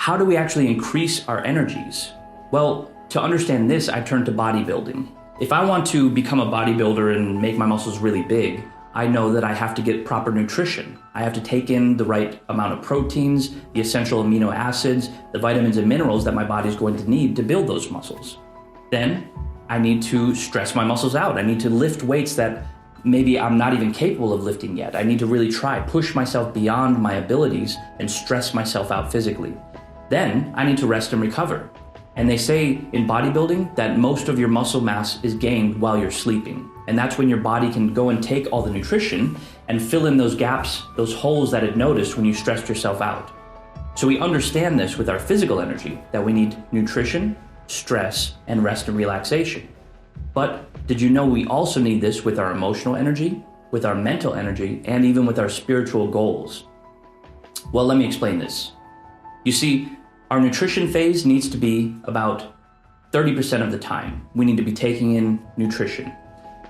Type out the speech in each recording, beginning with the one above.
how do we actually increase our energies? Well, to understand this, I turn to bodybuilding. If I want to become a bodybuilder and make my muscles really big, I know that I have to get proper nutrition. I have to take in the right amount of proteins, the essential amino acids, the vitamins and minerals that my body is going to need to build those muscles. Then I need to stress my muscles out. I need to lift weights that maybe I'm not even capable of lifting yet. I need to really push myself beyond my abilities and stress myself out physically. Then I need to rest and recover. And they say in bodybuilding that most of your muscle mass is gained while you're sleeping. And that's when your body can go and take all the nutrition and fill in those gaps, those holes that it noticed when you stressed yourself out. So we understand this with our physical energy, that we need nutrition, stress, and rest and relaxation. But did you know we also need this with our emotional energy, with our mental energy, and even with our spiritual goals? Well, let me explain this. You see, our nutrition phase needs to be about 30% of the time. We need to be taking in nutrition.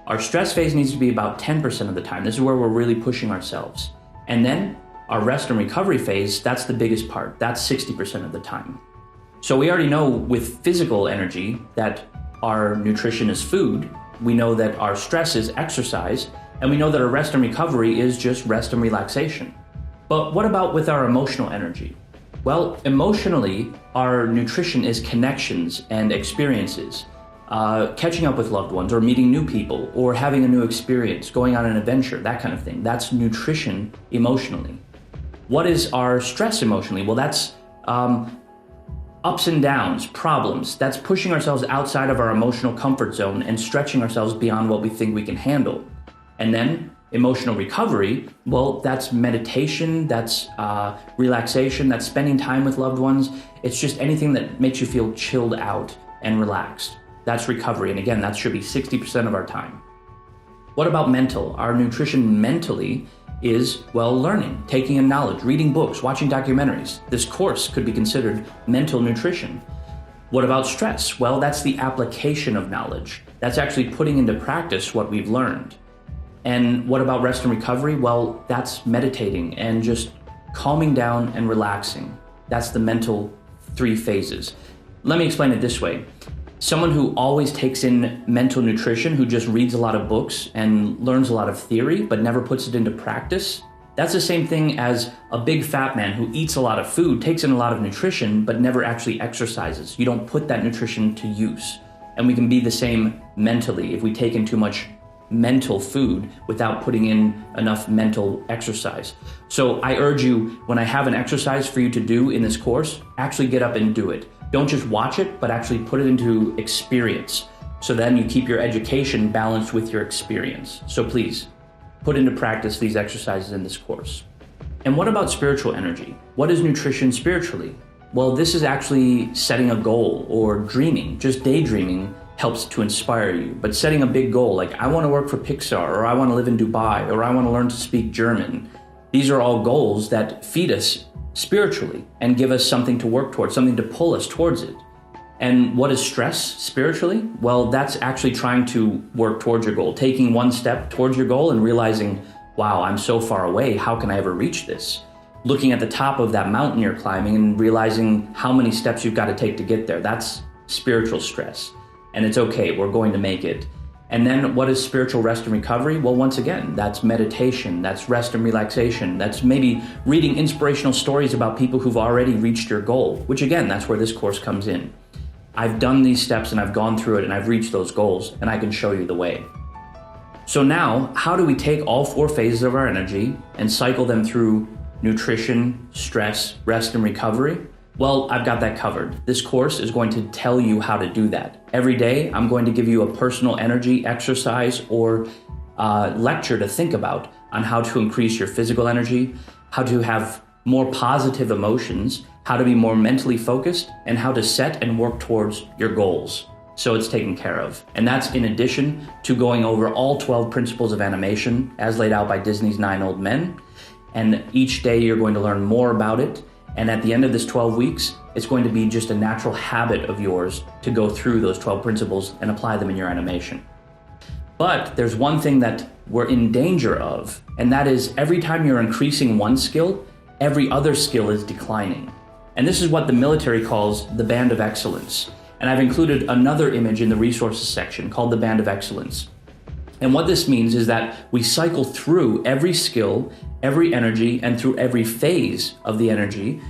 Our stress phase needs to be about 10% of the time. This is where we're really pushing ourselves. And then our rest and recovery phase, that's the biggest part. That's 60% of the time. So we already know with physical energy that our nutrition is food. We know that our stress is exercise. And we know that our rest and recovery is just rest and relaxation. But what about with our emotional energy? Well, emotionally, our nutrition is connections and experiences. Catching up with loved ones or meeting new people or having a new experience, going on an adventure, that kind of thing. That's nutrition emotionally. What is our stress emotionally? Well, that's ups and downs, problems. That's pushing ourselves outside of our emotional comfort zone and stretching ourselves beyond what we think we can handle. And then emotional recovery, well, that's meditation, that's relaxation, that's spending time with loved ones. It's just anything that makes you feel chilled out and relaxed. That's recovery. And again, that should be 60% of our time. What about mental? Our nutrition mentally is, well, learning, taking in knowledge, reading books, watching documentaries. This course could be considered mental nutrition. What about stress? Well, that's the application of knowledge. That's actually putting into practice what we've learned. And what about rest and recovery? Well, that's meditating and just calming down and relaxing. That's the mental 3 phases. Let me explain it this way. Someone who always takes in mental nutrition, who just reads a lot of books and learns a lot of theory, but never puts it into practice, that's the same thing as a big fat man who eats a lot of food, takes in a lot of nutrition, but never actually exercises. You don't put that nutrition to use. And we can be the same mentally if we take in too much mental food without putting in enough mental exercise. So I urge you, when I have an exercise for you to do in this course, actually get up and do it. Don't just watch it, but actually put it into experience. So then you keep your education balanced with your experience. So please, put into practice these exercises in this course. And what about spiritual energy? What is nutrition spiritually? Well, this is actually setting a goal or dreaming. Just daydreaming helps to inspire you. But setting a big goal, like I want to work for Pixar, or I want to live in Dubai, or I want to learn to speak German. These are all goals that feed us spiritually and give us something to work towards, something to pull us towards it. And what is stress spiritually? Well, that's actually trying to work towards your goal, taking one step towards your goal and realizing, wow, I'm so far away. How can I ever reach this? Looking at the top of that mountain you're climbing and realizing how many steps you've got to take to get there. That's spiritual stress. And it's okay, we're going to make it. And then what is spiritual rest and recovery? Well, once again, that's meditation, that's rest and relaxation, that's maybe reading inspirational stories about people who've already reached your goal, which again, that's where this course comes in. I've done these steps and I've gone through it and I've reached those goals and I can show you the way. So now, how do we take all 4 phases of our energy and cycle them through nutrition, stress, rest, and recovery? Well, I've got that covered. This course is going to tell you how to do that. Every day, I'm going to give you a personal energy exercise or lecture to think about on how to increase your physical energy, how to have more positive emotions, how to be more mentally focused, and how to set and work towards your goals. So it's taken care of. And that's in addition to going over all 12 principles of animation as laid out by Disney's 9 Old Men. And each day you're going to learn more about it. And at the end of this 12 weeks, it's going to be just a natural habit of yours to go through those 12 principles and apply them in your animation. But there's one thing that we're in danger of, and that is every time you're increasing one skill, every other skill is declining. And this is what the military calls the Band of Excellence. And I've included another image in the resources section called the Band of Excellence. And what this means is that we cycle through every skill, every energy, and through every phase of the energy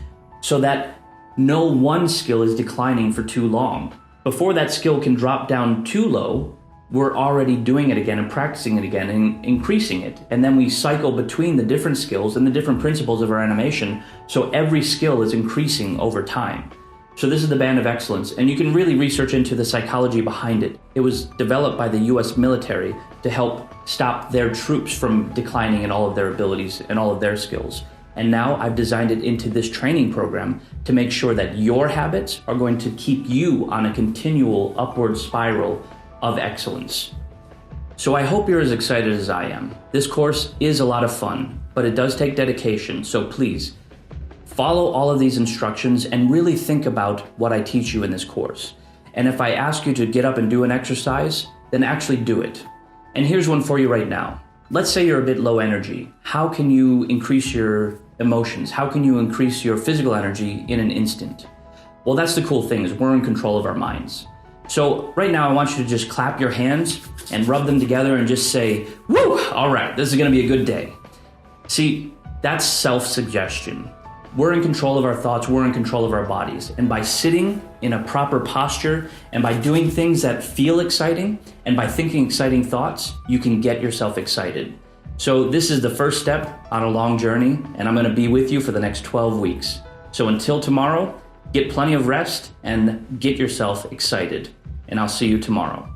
so that no one skill is declining for too long. Before that skill can drop down too low, we're already doing it again and practicing it again and increasing it. And then we cycle between the different skills and the different principles of our animation, so every skill is increasing over time. So this is the Band of Excellence, and you can really research into the psychology behind it. It was developed by the US military to help stop their troops from declining in all of their abilities and all of their skills. And now I've designed it into this training program to make sure that your habits are going to keep you on a continual upward spiral of excellence. So I hope you're as excited as I am. This course is a lot of fun, but it does take dedication, so please, follow all of these instructions and really think about what I teach you in this course. And if I ask you to get up and do an exercise, then actually do it. And here's one for you right now. Let's say you're a bit low energy. How can you increase your emotions? How can you increase your physical energy in an instant? Well, that's the cool thing, is we're in control of our minds. So right now I want you to just clap your hands and rub them together and just say, woo, all right, this is gonna be a good day. See, that's self-suggestion. We're in control of our thoughts, we're in control of our bodies. And by sitting in a proper posture and by doing things that feel exciting and by thinking exciting thoughts, you can get yourself excited. So this is the first step on a long journey, and I'm gonna be with you for the next 12 weeks. So until tomorrow, get plenty of rest and get yourself excited. And I'll see you tomorrow.